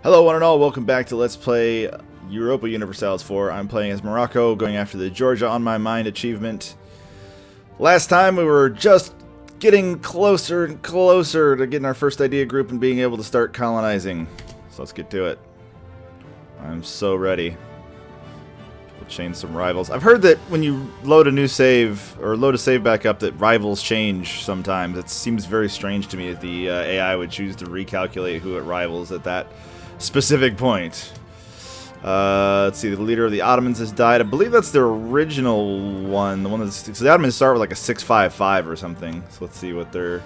Hello one and all, welcome back to Let's Play Europa Universalis IV. I'm playing as Morocco, going after the Georgia on my mind achievement. Last time we were just getting closer and closer to getting our first idea group and being able to start colonizing. So let's get to it. I'm so ready. We'll change some rivals. I've heard that when you load a new save, or load a save back up, that rivals change sometimes. It seems very strange to me that the AI would choose to recalculate who it rivals at that specific point. Let's see, the leader of the Ottomans has died. I believe that's the original one. The one that's, so the Ottomans start with like a 655 or something. So let's see what they're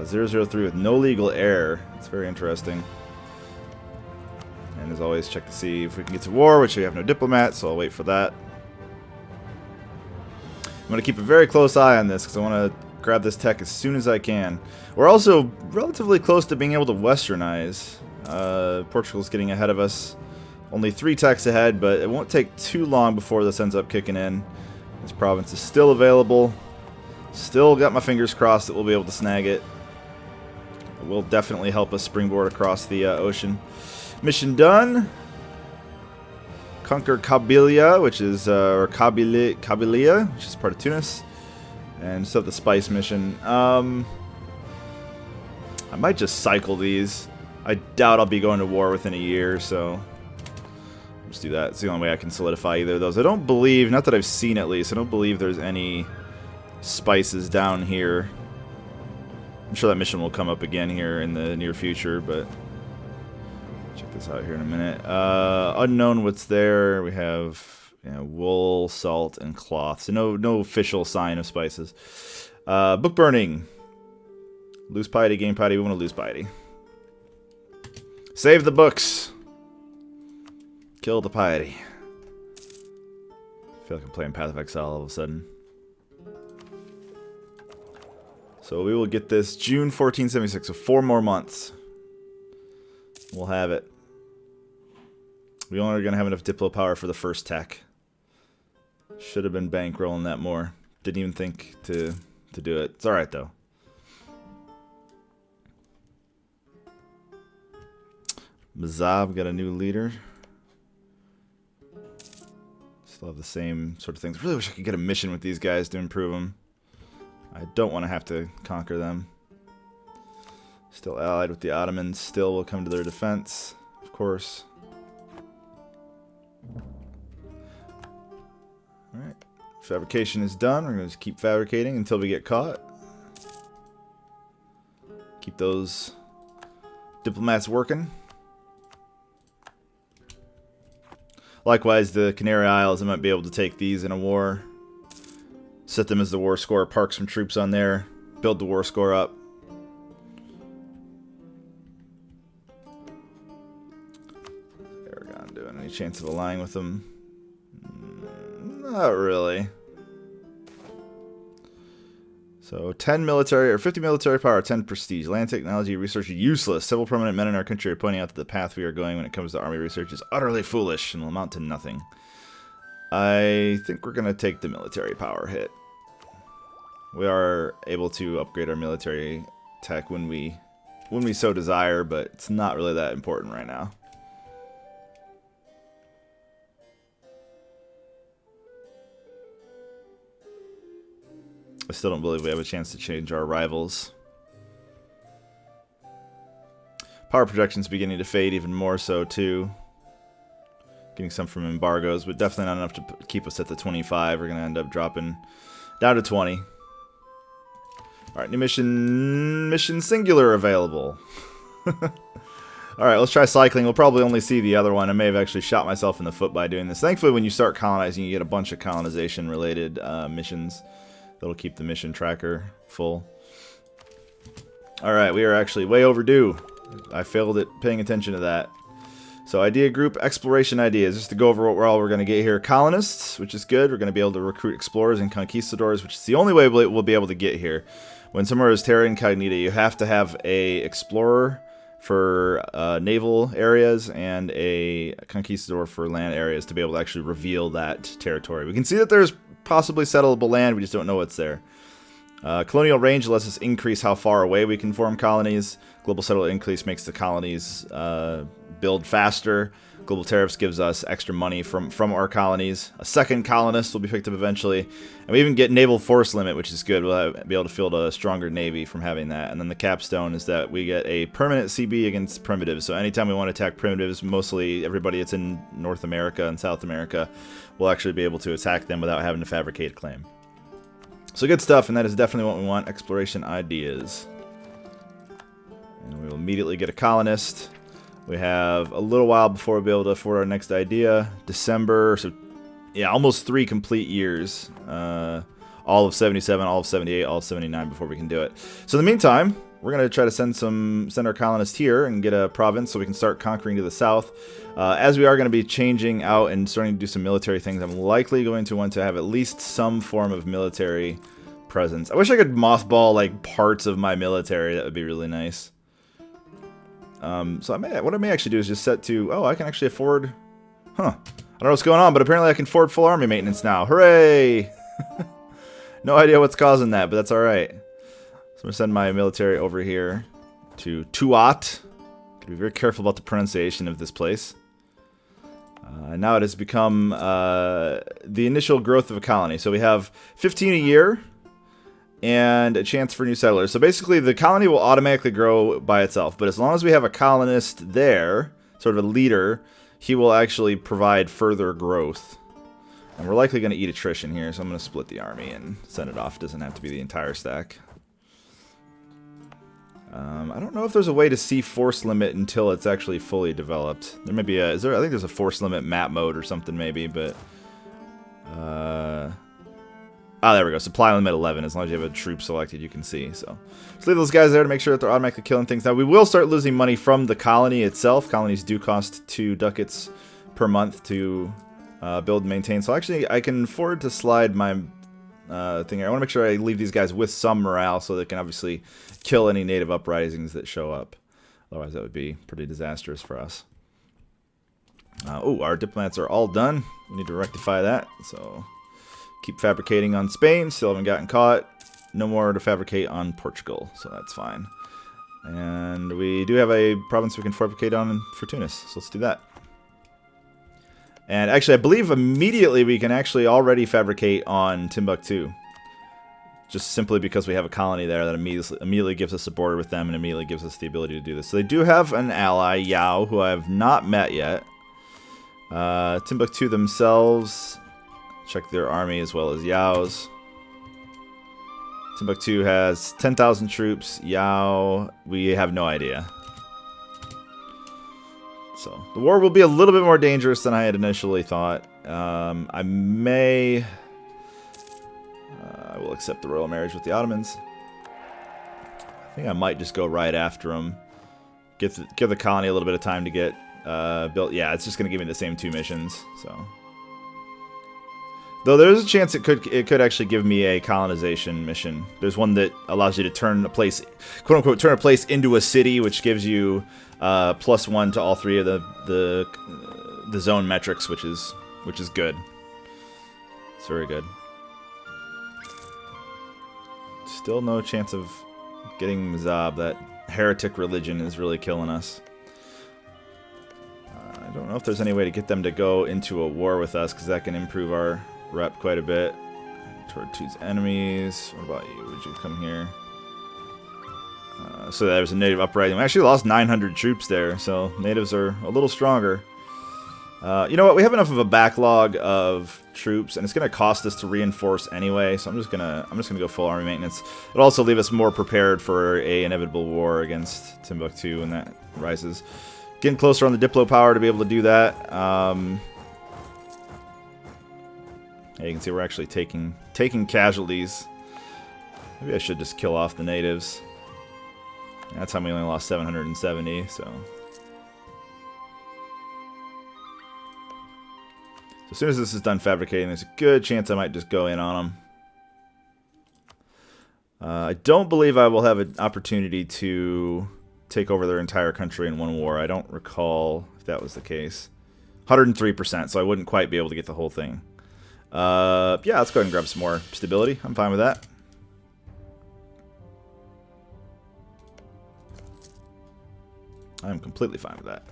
003 with no legal heir. It's very interesting. And as always, check to see if we can get to war, which we have no diplomat, so I'll wait for that. I'm going to keep a very close eye on this because I want to grab this tech as soon as I can. We're also relatively close to being able to westernize. Portugal's getting ahead of us. Only 3 techs ahead, but it won't take too long before this ends up kicking in. This province is still available. Still got my fingers crossed that we'll be able to snag it. It will definitely help us springboard across the ocean. Mission done. Conquer Kabylia, which is or Kabylia, which is part of Tunis, and still have the spice mission. I might just cycle these. I doubt I'll be going to war within a year, so just do that. It's the only way I can solidify either of those. I don't believe, not that I've seen at least, I don't believe there's any spices down here. I'm sure that mission will come up again here in the near future, but check this out here in a minute. Unknown what's there. We have wool, salt, and cloth. So no official sign of spices. Book burning. Lose piety, gain piety. We want to lose piety. Save the books. Kill the piety. I feel like I'm playing Path of Exile all of a sudden. So we will get this June 1476, so 4 more months. We'll have it. We only are going to have enough Diplo power for the first tech. Should have been bankrolling that more. Didn't even think to do it. It's alright though. Mazav got a new leader. Still have the same sort of things. Really wish I could get a mission with these guys to improve them. I don't want to have to conquer them. Still allied with the Ottomans. Still will come to their defense, of course. Alright. Fabrication is done. We're going to just keep fabricating until we get caught. Keep those diplomats working. Likewise, the Canary Isles, I might be able to take these in a war. Set them as the war score, park some troops on there, build the war score up. Aragon doing any chance of allying with them? Not really. So 10 military or 50 military power, 10 prestige. Land technology research useless. Several prominent men in our country are pointing out that the path we are going when it comes to army research is utterly foolish and will amount to nothing. I think we're going to take the military power hit. We are able to upgrade our military tech when we so desire, but it's not really that important right now. I still don't believe we have a chance to change our rivals. Power projection's beginning to fade even more so too. Getting some from embargoes, but definitely not enough to keep us at the 25. We're going to end up dropping down to 20. Alright, new mission singular available. Alright, let's try cycling. We'll probably only see the other one. I may have actually shot myself in the foot by doing this. Thankfully, when you start colonizing, you get a bunch of colonization-related missions. That'll keep the mission tracker full. Alright, we are actually way overdue. I failed at paying attention to that. So idea group, exploration ideas. Just to go over what we're going to get here. Colonists, which is good. We're going to be able to recruit explorers and conquistadors, which is the only way we'll be able to get here. When somewhere is terra incognita, you have to have a explorer for naval areas and a conquistador for land areas to be able to actually reveal that territory. We can see that there's possibly settleable land, we just don't know what's there. Colonial range lets us increase how far away we can form colonies. Global settler increase makes the colonies build faster. Global tariffs gives us extra money from our colonies. A second colonist will be picked up eventually. And we even get naval force limit, which is good. We'll be able to field a stronger navy from having that. And then the capstone is that we get a permanent CB against primitives. So anytime we want to attack primitives, mostly everybody that's in North America and South America, we'll actually be able to attack them without having to fabricate a claim. So good stuff, and that is definitely what we want. Exploration ideas. And we will immediately get a colonist. We have a little while before we'll be able to afford our next idea. December, so yeah, almost 3 complete years. All of 77, all of 78, all of 79 before we can do it. So in the meantime, we're going to try to send our colonists here and get a province so we can start conquering to the south. As we are going to be changing out and starting to do some military things, I'm likely going to want to have at least some form of military presence. I wish I could mothball like parts of my military. That would be really nice. So what I may actually do is just set to, oh, I can actually afford, I don't know what's going on, but apparently I can afford full army maintenance now. Hooray! No idea what's causing that, but that's alright. So I'm going to send my military over here to Tuat. Gotta be very careful about the pronunciation of this place. Now it has become the initial growth of a colony. So we have 15 a year and a chance for new settlers. So basically the colony will automatically grow by itself, but as long as we have a colonist there, sort of a leader, he will actually provide further growth. And we're likely going to eat attrition here, so I'm going to split the army and send it off. It doesn't have to be the entire stack. I don't know if there's a way to see force limit until it's actually fully developed. There may be a, I think there's a force limit map mode or something maybe, but there we go. Supply limit 11. As long as you have a troop selected, you can see. So just leave those guys there to make sure that they're automatically killing things. Now we will start losing money from the colony itself. Colonies do cost 2 ducats per month to build and maintain. So actually, I can afford to slide my thing here. I want to make sure I leave these guys with some morale so they can obviously kill any native uprisings that show up. Otherwise, that would be pretty disastrous for us. Oh, our diplomats are all done. We need to rectify that. So keep fabricating on Spain. Still haven't gotten caught. No more to fabricate on Portugal. So that's fine. And we do have a province we can fabricate on for Tunis. So let's do that. And actually, I believe immediately we can actually already fabricate on Timbuktu. Just simply because we have a colony there that immediately gives us a border with them and immediately gives us the ability to do this. So they do have an ally, Yao, who I have not met yet. Timbuktu themselves, check their army as well as Yao's. Timbuktu has 10,000 troops. Yao, we have no idea. So the war will be a little bit more dangerous than I had initially thought. I will accept the royal marriage with the Ottomans. I think I might just go right after them. Give the colony a little bit of time to get built. Yeah, it's just going to give me the same 2 missions. So, though there's a chance it could actually give me a colonization mission. There's one that allows you to turn a place, quote unquote, turn a place into a city, which gives you +1 to all 3 of the zone metrics, which is good. It's very good. Still no chance of getting Mzab. That heretic religion is really killing us. I don't know if there's any way to get them to go into a war with us, because that can improve our rep quite a bit. Toward two's enemies. What about you? Would you come here? So there's a native uprising. We actually lost 900 troops there, so natives are a little stronger. You know what? We have enough of a backlog of troops, and it's going to cost us to reinforce anyway. So I'm just gonna go full army maintenance. It'll also leave us more prepared for a inevitable war against Timbuktu when that rises. Getting closer on the Diplo power to be able to do that. Yeah, you can see we're actually taking casualties. Maybe I should just kill off the natives. That's how we only lost 770. So. As soon as this is done fabricating, there's a good chance I might just go in on them. I don't believe I will have an opportunity to take over their entire country in one war. I don't recall if that was the case. 103%, so I wouldn't quite be able to get the whole thing. Yeah, let's go ahead and grab some more stability. I'm fine with that. I'm completely fine with that.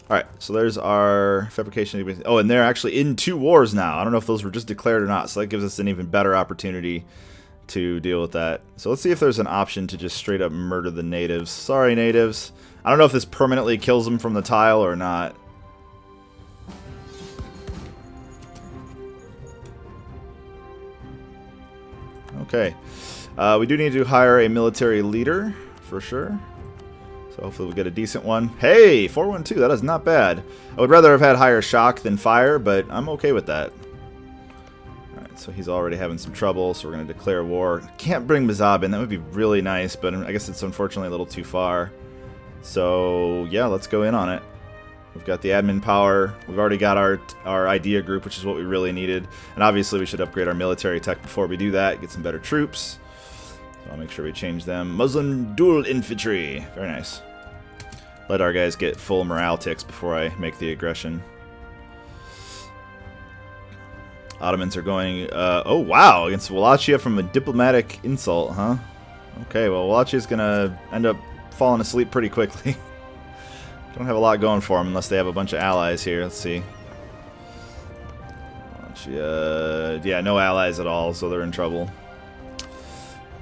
Alright, so there's our fabrication. Oh, and they're actually in 2 wars now. I don't know if those were just declared or not, so that gives us an even better opportunity to deal with that. So let's see if there's an option to just straight up murder the natives. Sorry, natives. I don't know if this permanently kills them from the tile or not. Okay. We do need to hire a military leader, for sure. So hopefully we'll get a decent one. Hey, 412, that is not bad. I would rather have had higher shock than fire, but I'm okay with that. Alright, so he's already having some trouble, so we're going to declare war. Can't bring Mazab in, that would be really nice, but I guess it's unfortunately a little too far. So, yeah, let's go in on it. We've got the admin power. We've already got our idea group, which is what we really needed. And obviously we should upgrade our military tech before we do that, get some better troops. So I'll make sure we change them. Muslim dual infantry. Very nice. Let our guys get full morale ticks before I make the aggression. Ottomans are going... oh, wow! Against Wallachia from a diplomatic insult, huh? Okay, well, Wallachia's going to end up falling asleep pretty quickly. Don't have a lot going for them unless they have a bunch of allies here. Let's see. Yeah, no allies at all, so they're in trouble.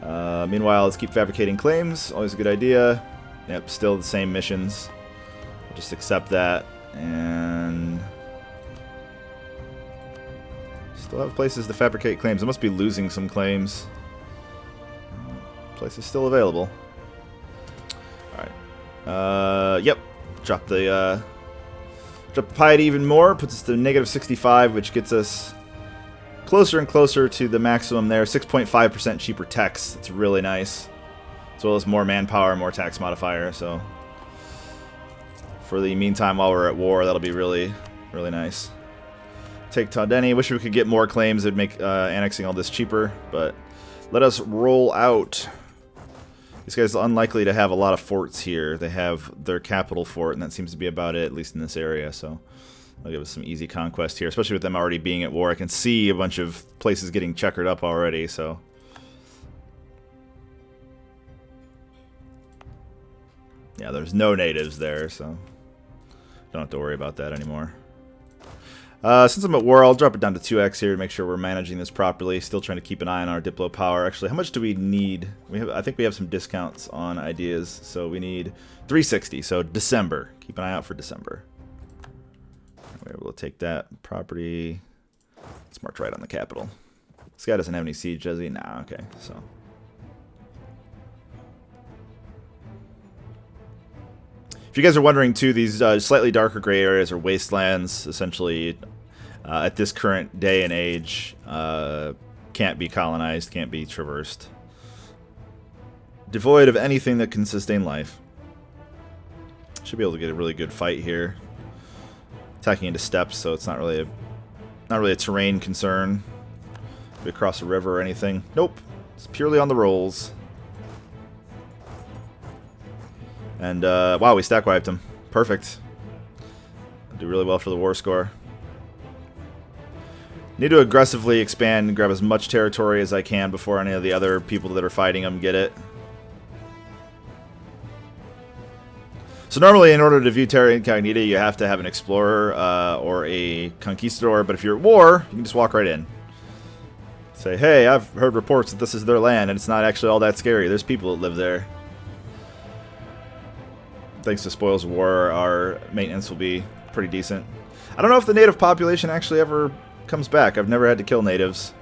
Meanwhile, let's keep fabricating claims. Always a good idea. Yep, still the same missions. We'll just accept that. And... still have places to fabricate claims. I must be losing some claims. Place is still available. Alright. Yep. Drop the piety even more. Puts us to -65, which gets us closer and closer to the maximum there. 6.5% cheaper tax. That's really nice. As well as more manpower, more tax modifier. So for the meantime, while we're at war, that'll be really, really nice. Take Tadeni. Wish we could get more claims. It'd make annexing all this cheaper. But let us roll out. These guys are unlikely to have a lot of forts here. They have their capital fort, and that seems to be about it, at least in this area. So that'll give us some easy conquest here, especially with them already being at war. I can see a bunch of places getting checkered up already, so... yeah, there's no natives there, so don't have to worry about that anymore. Since I'm at war, I'll drop it down to 2x here to make sure we're managing this properly. Still trying to keep an eye on our Diplo power. Actually, how much do we need? I think we have some discounts on ideas, so we need 360. So December. Keep an eye out for December. We're able to take that property. It's marked right on the capital. This guy doesn't have any siege, does he? Nah, okay, so... if you guys are wondering, too, these slightly darker gray areas are wastelands, essentially, at this current day and age. Can't be colonized, can't be traversed. Devoid of anything that can sustain life. Should be able to get a really good fight here. Attacking into steppes, so it's not really a terrain concern. Be across a river or anything. Nope. It's purely on the rolls. And, wow, we stack wiped him. Perfect. Do really well for the war score. Need to aggressively expand and grab as much territory as I can before any of the other people that are fighting him get it. So normally, in order to view Terra Incognita, you have to have an explorer or a conquistador, but if you're at war, you can just walk right in. Say, hey, I've heard reports that this is their land, and it's not actually all that scary. There's people that live there. Thanks to Spoils of War, our maintenance will be pretty decent. I don't know if the native population actually ever comes back. I've never had to kill natives.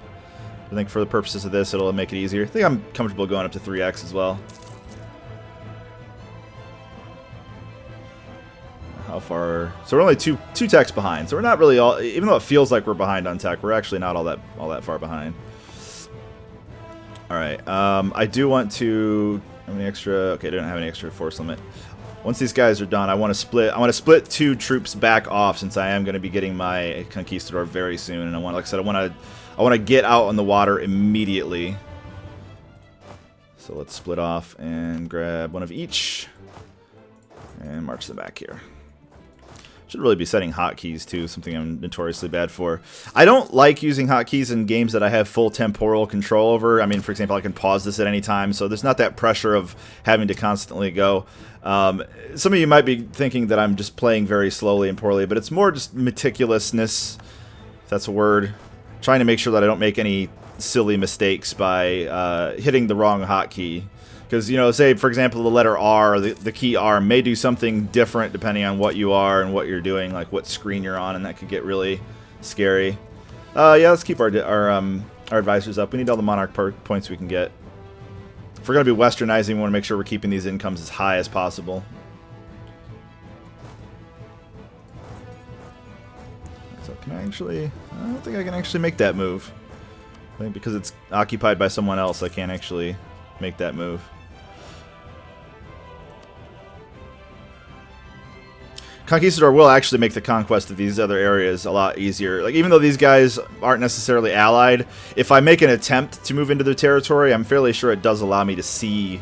I think for the purposes of this, it'll make it easier. I think I'm comfortable going up to 3x as well. How far? So we're only two techs behind. So we're not really all, even though it feels like we're behind on tech, we're actually not all that far behind. All right. I do want to. How many extra? Okay, I don't have any extra force limit. Once these guys are done, I want to split 2 troops back off, since I am going to be getting my conquistador very soon, and I want, like I said, I want to get out on the water immediately. So let's split off and grab one of each and march them back here. Should really be setting hotkeys too, something I'm notoriously bad for. I don't like using hotkeys in games that I have full temporal control over. I mean, for example, I can pause this at any time, so there's not that pressure of having to constantly go. Some of you might be thinking that I'm just playing very slowly and poorly, but it's more just meticulousness, if that's a word. Trying to make sure that I don't make any silly mistakes by hitting the wrong hotkey. Because, you know, say, for example, the letter R, or the key R, may do something different depending on what you are and what you're doing, like what screen you're on, and that could get really scary. Yeah, let's keep our advisors up. We need all the Monarch points we can get. If we're going to be westernizing, we want to make sure we're keeping these incomes as high as possible. So can I actually... I don't think I can actually make that move. I think because it's occupied by someone else, I can't actually make that move. Conquistador will actually make the conquest of these other areas a lot easier. Like, even though these guys aren't necessarily allied, if I make an attempt to move into their territory, I'm fairly sure it does allow me to see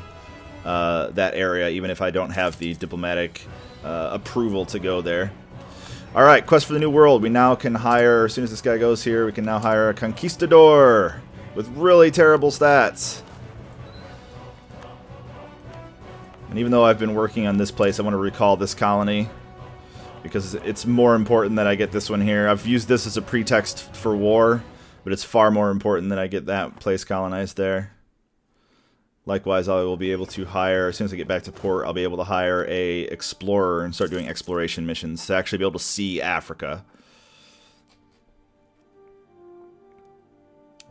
that area, even if I don't have the diplomatic approval to go there. Alright, quest for the New World. We now can hire, as soon as this guy goes here, we can now hire a Conquistador with really terrible stats. And even though I've been working on this place, I want to recall this colony, because it's more important that I get this one here. I've used this as a pretext for war, but it's far more important that I get that place colonized there. Likewise, I will be able to hire, as soon as I get back to port, I'll be able to hire a explorer and start doing exploration missions to actually be able to see Africa.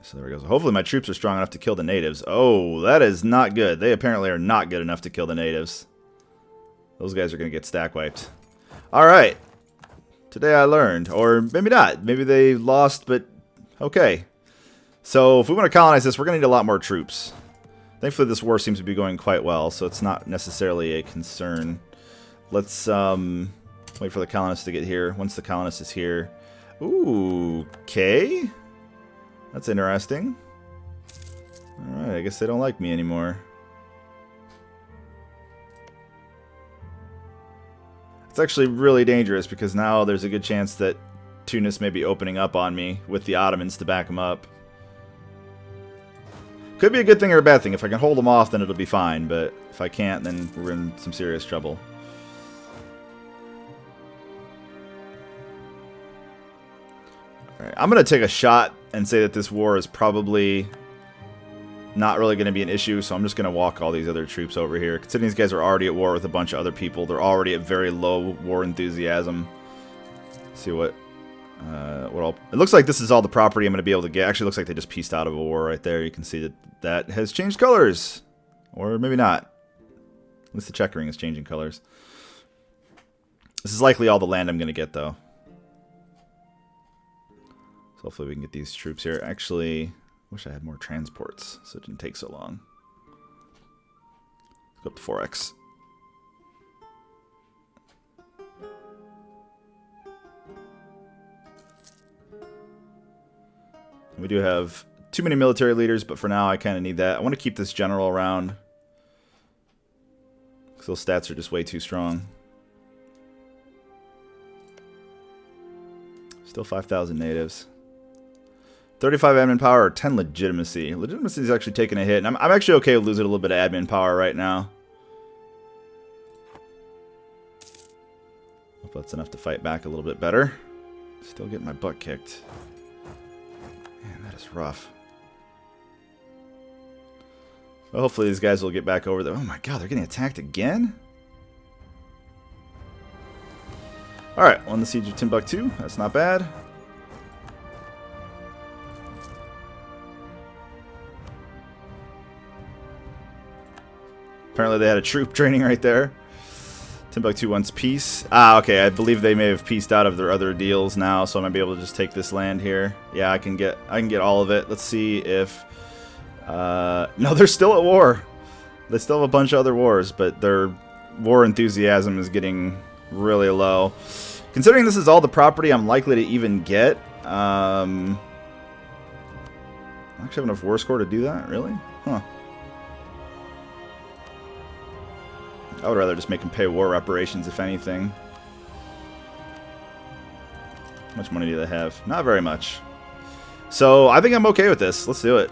So there we go. So hopefully my troops are strong enough to kill the natives. Oh, that is not good. They apparently are not good enough to kill the natives. Those guys are going to get stack wiped. Alright. Today I learned. Or maybe not. Maybe they lost, but okay. So if we want to colonize this, we're going to need a lot more troops. Thankfully this war seems to be going quite well, so it's not necessarily a concern. Let's wait for the colonists to get here. Once the colonist is here... Ooh, okay. That's interesting. Alright, I guess they don't like me anymore. It's actually really dangerous because now there's a good chance that Tunis may be opening up on me with the Ottomans to back them up. Could be a good thing or a bad thing. If I can hold them off, then it'll be fine, but if I can't, then we're in some serious trouble. Alright, I'm going to take a shot and say that this war is probably not really going to be an issue, so I'm just going to walk all these other troops over here. Considering these guys are already at war with a bunch of other people, they're already at very low war enthusiasm. Let's see what all... It looks like this is all the property I'm going to be able to get. Actually, it looks like they just pieced out of a war right there. You can see that that has changed colors. Or maybe not. At least the checkering is changing colors. This is likely all the land I'm going to get, though. So hopefully we can get these troops here. Actually... wish I had more transports, so it didn't take so long. Let's go up to 4x. We do have too many military leaders, but for now I kind of need that. I want to keep this general around, because those stats are just way too strong. Still 5,000 natives. 35 admin power or 10 legitimacy. Legitimacy is actually taking a hit, and I'm actually okay with losing a little bit of admin power right now. Hope that's enough to fight back a little bit better. Still getting my butt kicked. Man, that is rough. Well, hopefully these guys will get back over there. Oh my god, they're getting attacked again? Alright, won the siege of Timbuktu. That's not bad. Apparently they had a troop training right there. Timbuktu wants peace. Ah, okay, I believe they may have pieced out of their other deals now, so I might be able to just take this land here. Yeah, I can get all of it. Let's see if... no, they're still at war. They still have a bunch of other wars, but their war enthusiasm is getting really low. Considering this is all the property I'm likely to even get, I actually have enough war score to do that, really? Huh. I would rather just make them pay war reparations, if anything. How much money do they have? Not very much. So I think I'm okay with this. Let's do it.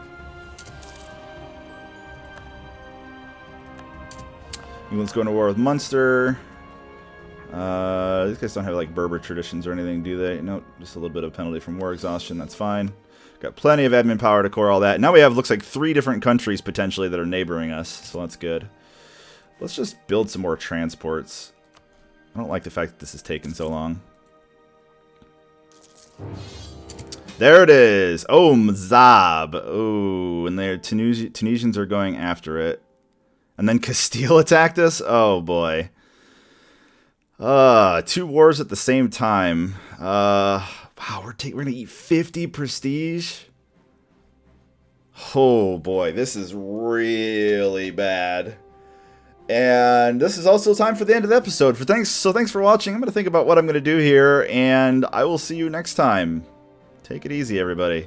England's going to war with Munster. These guys don't have like Berber traditions or anything, do they? Nope, just a little bit of penalty from war exhaustion. That's fine. Got plenty of admin power to core all that. Now we have, looks like 3 different countries potentially that are neighboring us, so that's good. Let's just build some more transports. I don't like the fact that this is taking so long. There it is. Oh, Mzab. Oh, and the Tunisians are going after it. And then Castile attacked us? Oh, boy. 2 wars at the same time. Wow, we're going to eat 50 prestige? Oh, boy. This is really bad. And this is also time for the end of the episode. So thanks for watching. I'm going to think about what I'm going to do here, and I will see you next time. Take it easy, everybody.